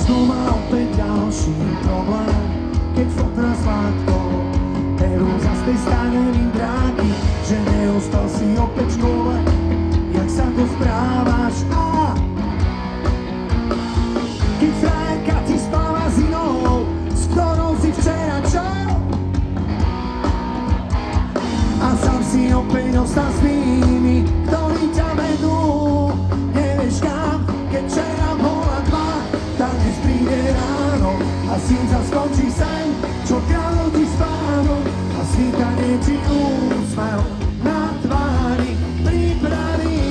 znova opäť ďalší problém, keď fotra s látkou perú za z tej strane vindráky, že neostal si opäť v škole, jak sa to správaš. Keď frajerka ti spáva s inou, s ktorou si včera čo? A sám si opäť ostal s tými, ktorí ťa vedú. Nevieš kam, keď včera bola tma, tak dnes príde ráno a syn sa skončí sen, čo kráľov ti spánok a svítanie ti úsmev na tvári pripraví.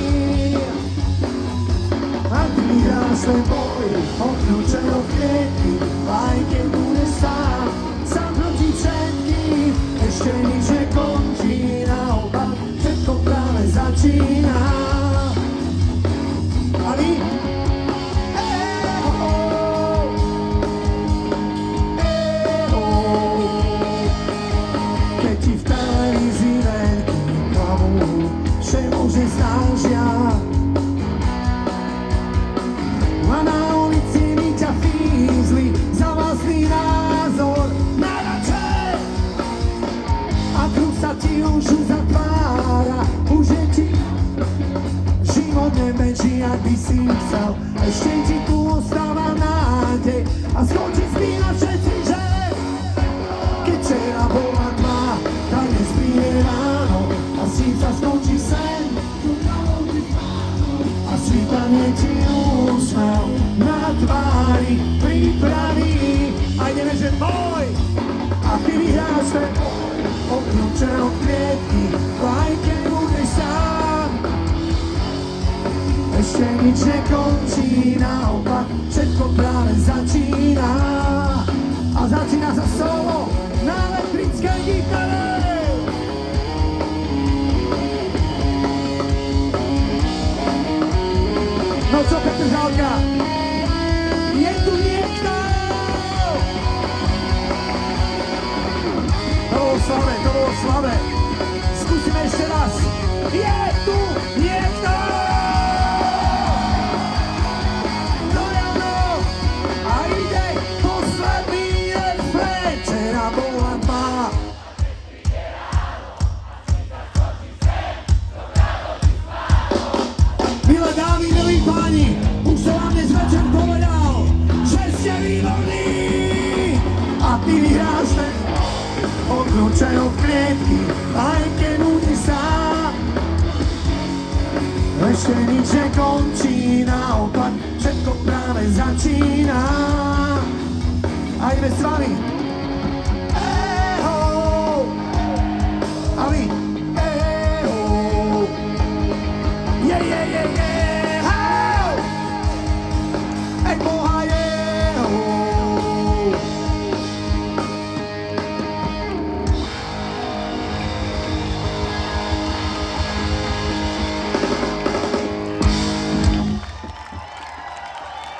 A ty hráš ten boj o kľúče od klietky, aj keď budeš sám proti všetkým. Ešte nič nekončí, naopak všetko práve začína. A vy? Keď ti v televízii veľký klamú, že muži snažia, a na ulici mi ťa fízli za vlastný názor najradšej. A kruh sa ti už uzatvára, už je ti život nebeží, ak by si chcel. Ešte ti tu ostáva nádej a skončí spínať všetci, že keď včera bola tma, tak dnes príde ráno a syn sa skončí sen a svítanie ti úsmev na tvári pripraví. A ideme, že boj! A ty vyhráš ten boj o kľúče od klietky, aj keď budeš sám. Ešte nič nekončí, naopak všetko práve začína. A začína sa solo na elektrickej gitare. No co, Petr Žalka? Je tu niekto? To bolo slabé. Skúsime ešte raz. Je tu niekto? No ráno a ide posledný refrén. Včera bola tma. Milé dámy, milí páni, už som vám dnes večer povedal, že ste výborní. A ty vyhráš ten od kľúče od klietky, aj keď budeš sám. Ešte nič nekončí, naopak všetko práve začína. A ideme s vami.